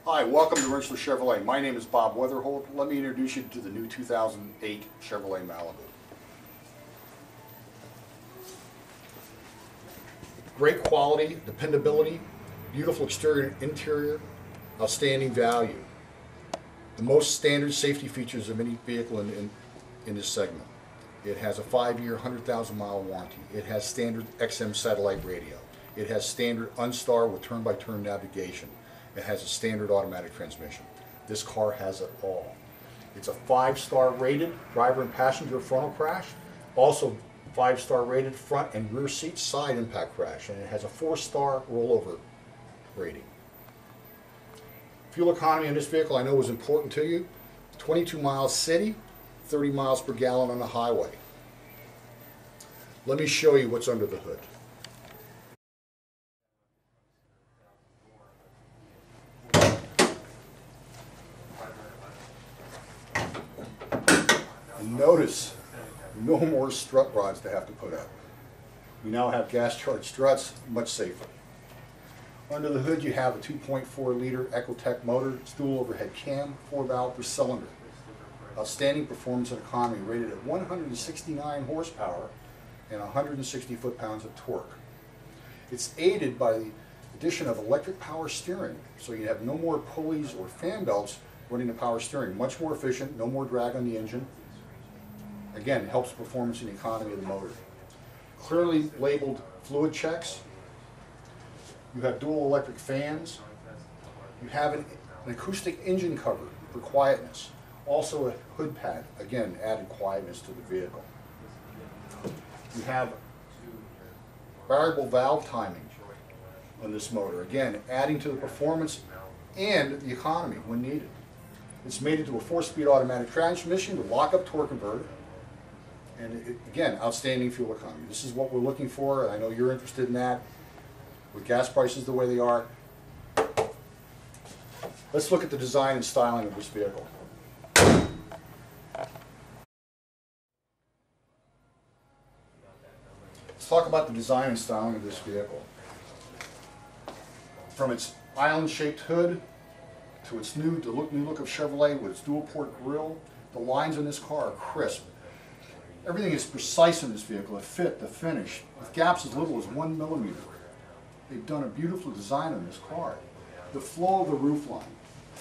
Hi, welcome to Rentschler Chevrolet. My name is Bob Wetherhold. Let me introduce you to the new 2008 Chevrolet Malibu. Great quality, dependability, beautiful exterior and interior, outstanding value. The most standard safety features of any vehicle in this segment. It has a 5-year, 100,000-mile warranty. It has standard XM satellite radio. It has standard OnStar with turn-by-turn navigation. It has a standard automatic transmission. This car has it all. It's a 5-star rated driver and passenger frontal crash, also 5-star rated front and rear seat side impact crash, and it has a 4-star rollover rating. Fuel economy in this vehicle I know is important to you. 22 miles city, 30 miles per gallon on the highway. Let me show you what's under the hood. Notice, no more strut rods to have to put up. We now have gas-charged struts, much safer. Under the hood you have a 2.4-liter Ecotec motor, it's dual overhead cam, 4-valve per cylinder. Outstanding performance and economy, rated at 169 horsepower and 160 foot-pounds of torque. It's aided by the addition of electric power steering, so you have no more pulleys or fan belts running the power steering. Much more efficient, no more drag on the engine. Again, it helps performance and economy of the motor. Clearly labeled fluid checks. You have dual electric fans. You have an acoustic engine cover for quietness. Also a hood pad, again, added quietness to the vehicle. You have variable valve timing on this motor, again, adding to the performance and the economy when needed. It's made into a 4-speed automatic transmission with lock-up torque converter. And again, outstanding fuel economy. This is what we're looking for, and I know you're interested in that. With gas prices the way they are, let's look at the design and styling of this vehicle. Let's talk about the design and styling of this vehicle. From its island-shaped hood to its new look of Chevrolet with its dual-port grille, the lines on this car are crisp. Everything is precise in this vehicle, the fit, the finish, with gaps as little as 1 millimeter. They've done a beautiful design on this car. The flow of the roofline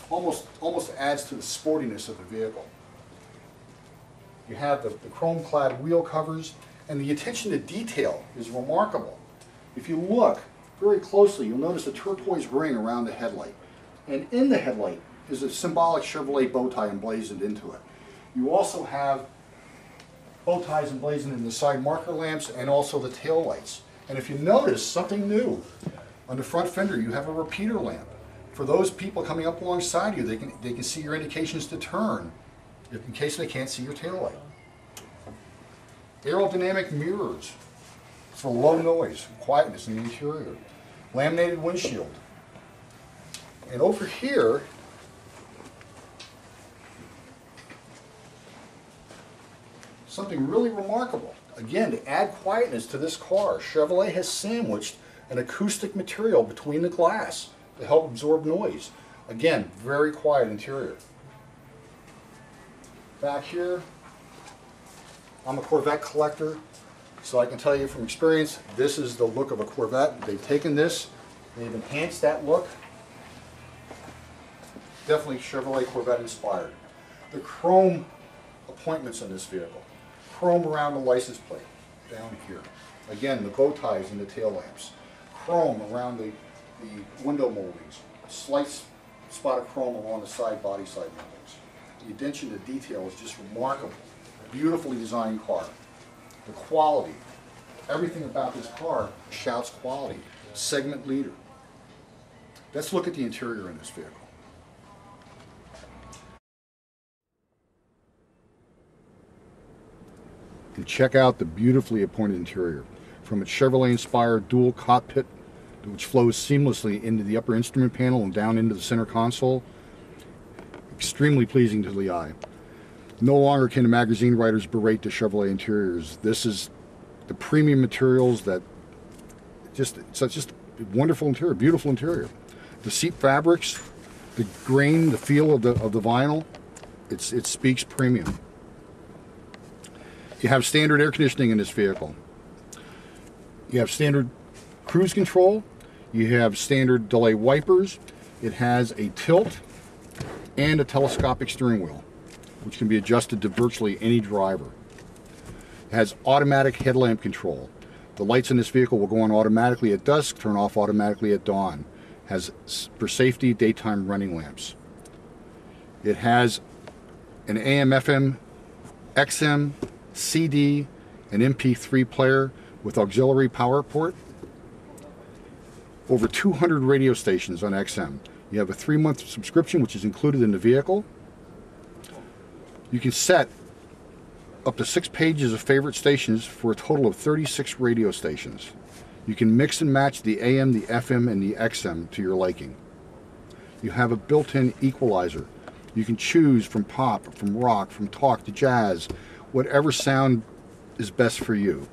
almost adds to the sportiness of the vehicle. You have the chrome-clad wheel covers, and the attention to detail is remarkable. If you look very closely, you'll notice a turquoise ring around the headlight. And in the headlight is a symbolic Chevrolet bow tie emblazoned into it. You also have bow ties emblazoned in the side marker lamps and also the tail lights. And if you notice something new, on the front fender you have a repeater lamp. For those people coming up alongside you, they can see your indications to turn in case they can't see your tail light. Aerodynamic mirrors for low noise, quietness in the interior. Laminated windshield. And over here, something really remarkable. Again, to add quietness to this car, Chevrolet has sandwiched an acoustic material between the glass to help absorb noise. Again, very quiet interior. Back here, I'm a Corvette collector, so I can tell you from experience, this is the look of a Corvette. They've taken this, they've enhanced that look. Definitely Chevrolet Corvette inspired. The chrome appointments in this vehicle. Chrome around the license plate, down here. Again, the bow ties and the tail lamps. Chrome around the window moldings. A slight spot of chrome along the body side moldings. The attention to detail is just remarkable. Beautifully designed car. The quality, everything about this car shouts quality. Segment leader. Let's look at the interior in this vehicle. And check out the beautifully appointed interior. From its Chevrolet-inspired dual cockpit, which flows seamlessly into the upper instrument panel and down into the center console, extremely pleasing to the eye. No longer can the magazine writers berate the Chevrolet interiors. This is the premium materials that it's just a wonderful interior, beautiful interior. The seat fabrics The grain, the feel of the vinyl, it speaks premium. You have standard air conditioning in this vehicle. You have standard cruise control. You have standard delay wipers. It has a tilt and a telescopic steering wheel, which can be adjusted to virtually any driver. It has automatic headlamp control. The lights in this vehicle will go on automatically at dusk, turn off automatically at dawn. It has, for safety, daytime running lamps. It has an AM, FM, XM, CD, and MP3 player with auxiliary power port. Over 200 radio stations on XM. You have a 3-month subscription, which is included in the vehicle. You can set up to 6 pages of favorite stations for a total of 36 radio stations. You can mix and match the AM, the FM, and the XM to your liking. You have a built-in equalizer. You can choose from pop, from rock, from talk to jazz, whatever sound is best for you.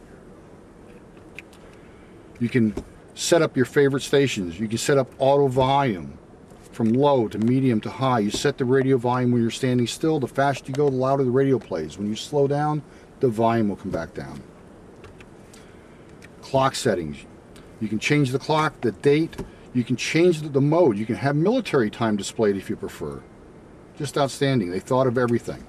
You can set up your favorite stations. You can set up auto volume from low to medium to high. You set the radio volume when you're standing still. The faster you go, the louder the radio plays. When you slow down, the volume will come back down. Clock settings. You can change the clock, the date. You can change the mode. You can have military time displayed if you prefer. Just outstanding. They thought of everything.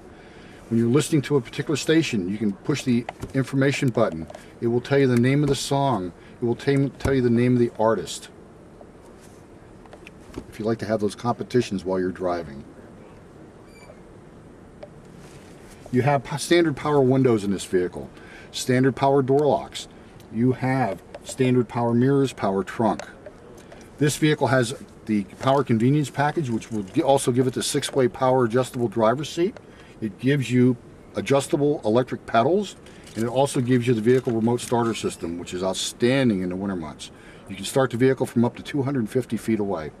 When you're listening to a particular station, you can push the information button. It will tell you the name of the song. It will tell you the name of the artist. If you like to have those competitions while you're driving. You have standard power windows in this vehicle. Standard power door locks. You have standard power mirrors, power trunk. This vehicle has the power convenience package, which will also give it the 6-way power adjustable driver's seat. It gives you adjustable electric pedals, and it also gives you the vehicle remote starter system, which is outstanding in the winter months. You can start the vehicle from up to 250 feet away.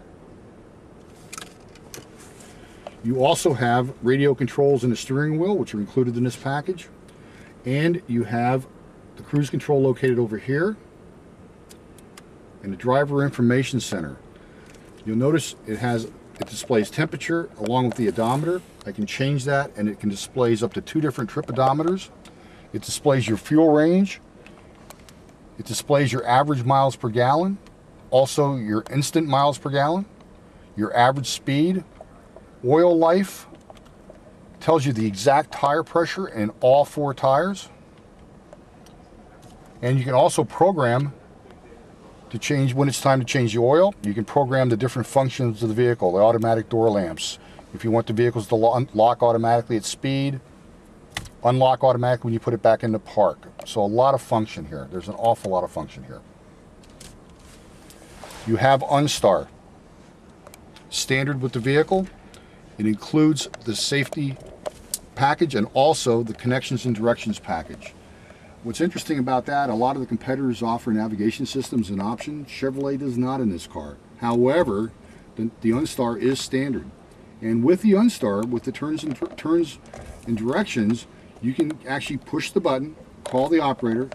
You also have radio controls in the steering wheel, which are included in this package. And you have the cruise control located over here and the driver information center. You'll notice it displays temperature along with the odometer. I can change that, and it can displays up to 2 different trip odometers. It displays your fuel range. It displays your average miles per gallon, also your instant miles per gallon, your average speed, oil life, tells you the exact tire pressure in all 4 tires. And you can also program to change when it's time to change the oil. You can program the different functions of the vehicle, the automatic door lamps. If you want the vehicles to lock automatically at speed, unlock automatically when you put it back into park. So a lot of function here. There's an awful lot of function here. You have OnStar. Standard with the vehicle. It includes the safety package and also the connections and directions package. What's interesting about that, a lot of the competitors offer navigation systems an option. Chevrolet does not in this car. However, the OnStar is standard. And with the OnStar, with the turns and directions, you can actually push the button, call the operator,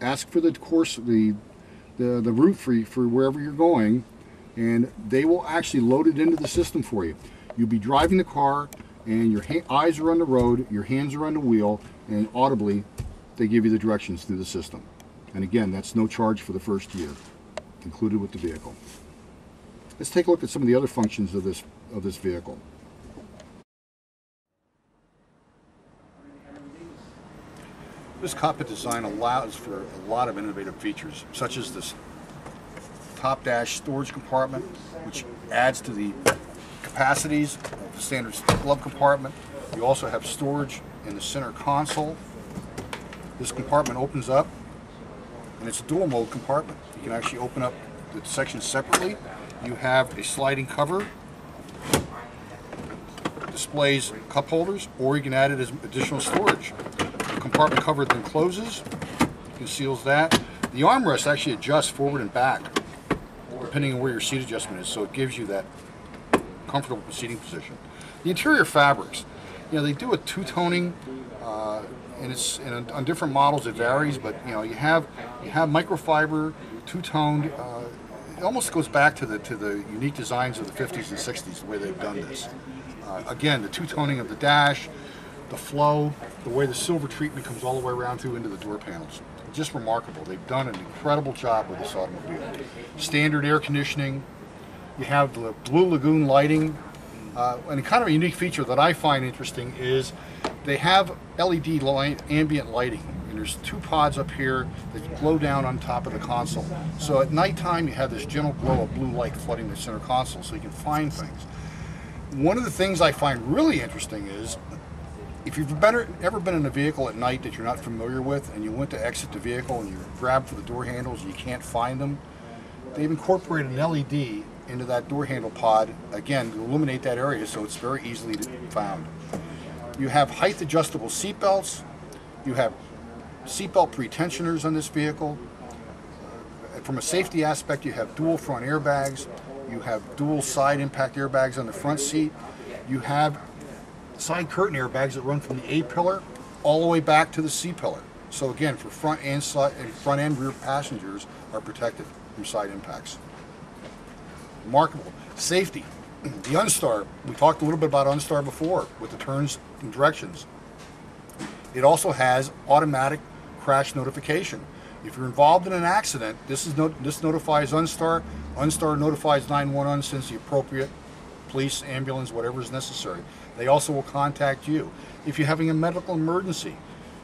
ask for the course, the route for wherever you're going, and they will actually load it into the system for you. You'll be driving the car, and your eyes are on the road, your hands are on the wheel, and audibly, they give you the directions through the system. And again, that's no charge for the first year, included with the vehicle. Let's take a look at some of the other functions of this vehicle. This cockpit design allows for a lot of innovative features, such as this top dash storage compartment, which adds to the capacities of the standard glove compartment. You also have storage in the center console. This compartment opens up, and it's a dual mode compartment. You can actually open up the sections separately. You have a sliding cover, displays cup holders, or you can add it as additional storage. The compartment cover then closes, conceals that. The armrest actually adjusts forward and back, depending on where your seat adjustment is, so it gives you that comfortable seating position. The interior fabrics, they do a two-toning, and it's on different models it varies, but you have microfiber, two-toned, almost goes back to the unique designs of the 50s and 60s, the way they've done this. Again, the two-toning of the dash, the flow, the way the silver treatment comes all the way around through into the door panels. Just remarkable. They've done an incredible job with this automobile. Standard air conditioning. You have the Blue Lagoon lighting. And kind of a unique feature that I find interesting is they have LED ambient lighting. And there's two pods up here that glow down on top of the console. So at nighttime you have this gentle glow of blue light flooding the center console so you can find things. One of the things I find really interesting is if you've ever been in a vehicle at night that you're not familiar with and you went to exit the vehicle and you grab for the door handles and you can't find them, they've incorporated an LED into that door handle pod, again, to illuminate that area so it's very easily found. You have height adjustable seat belts. You have seatbelt pre-tensioners on this vehicle. From a safety aspect, you have dual front airbags. You have dual side impact airbags on the front seat. You have side curtain airbags that run from the A-pillar all the way back to the C-pillar. So again, for front and rear passengers are protected from side impacts. Remarkable. Safety. The OnStar, we talked a little bit about OnStar before with the turns and directions. It also has automatic crash notification. If you're involved in an accident, this notifies OnStar. OnStar notifies 911, sends the appropriate police, ambulance, whatever is necessary. They also will contact you. If you're having a medical emergency,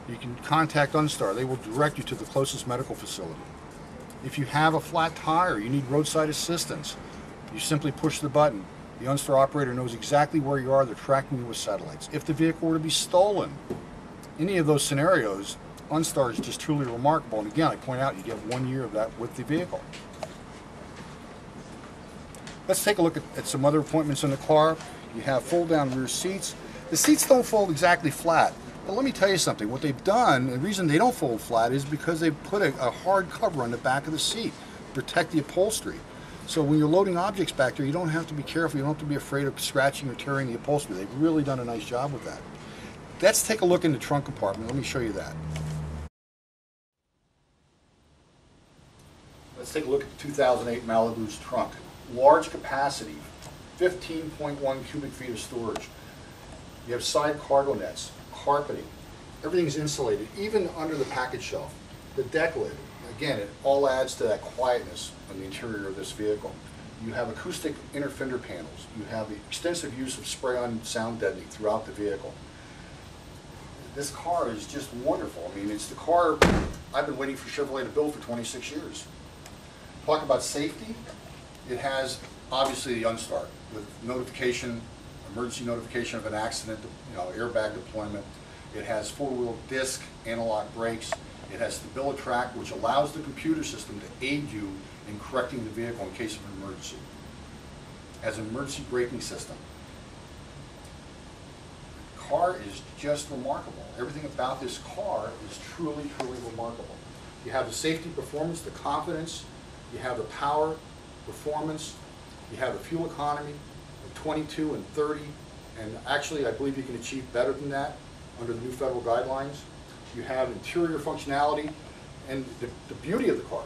you can contact OnStar. They will direct you to the closest medical facility. If you have a flat tire, you need roadside assistance, you simply push the button. The OnStar operator knows exactly where you are. They're tracking you with satellites. If the vehicle were to be stolen, any of those scenarios, OnStar is just truly remarkable. And again, I point out you get 1 year of that with the vehicle. Let's take a look at some other appointments in the car. You have fold-down rear seats. The seats don't fold exactly flat. But let me tell you something. What they've done, the reason they don't fold flat is because they've put a hard cover on the back of the seat to protect the upholstery. So when you're loading objects back there, you don't have to be careful. You don't have to be afraid of scratching or tearing the upholstery. They've really done a nice job with that. Let's take a look in the trunk compartment. Let me show you that. Let's take a look at the 2008 Malibu's trunk. Large capacity, 15.1 cubic feet of storage. You have side cargo nets, carpeting. Everything's insulated, even under the package shelf. The deck lid, again, it all adds to that quietness on the interior of this vehicle. You have acoustic inner fender panels. You have the extensive use of spray-on sound deadening throughout the vehicle. This car is just wonderful. I mean, it's the car I've been waiting for Chevrolet to build for 26 years. Talk about safety. It has obviously the OnStar with notification, emergency notification of an accident, airbag deployment. It has four-wheel disc analog brakes. It has StabiliTrak, which allows the computer system to aid you in correcting the vehicle in case of an emergency. It has an emergency braking system. The car is just remarkable. Everything about this car is truly, truly remarkable. You have the safety performance, the confidence, you have the power, performance, you have the fuel economy of 22 and 30, and actually I believe you can achieve better than that under the new federal guidelines. You have interior functionality and the beauty of the car.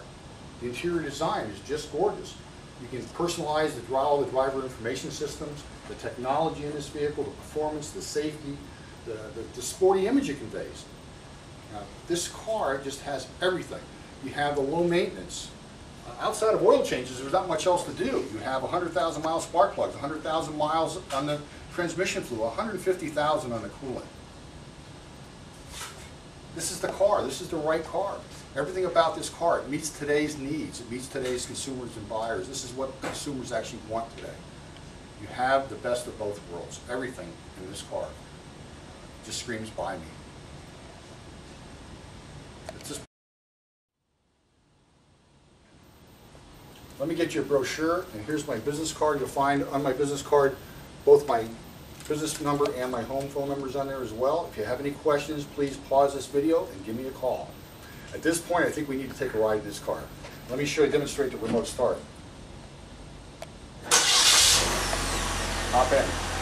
The interior design is just gorgeous. You can personalize all the driver information systems, the technology in this vehicle, the performance, the safety, the sporty image it conveys. This car just has everything. You have the low maintenance. Outside of oil changes, there's not much else to do. You have 100,000 mile spark plugs, 100,000 miles on the transmission fluid, 150,000 on the coolant. This is the car. This is the right car. Everything about this car, it meets today's needs. It meets today's consumers and buyers. This is what consumers actually want today. You have the best of both worlds. Everything in this car just screams buy me. Let me get you a brochure, and here's my business card. You'll find on my business card both my business number and my home phone numbers on there as well. If you have any questions, please pause this video and give me a call. At this point, I think we need to take a ride in this car. Let me demonstrate the remote start. Hop in.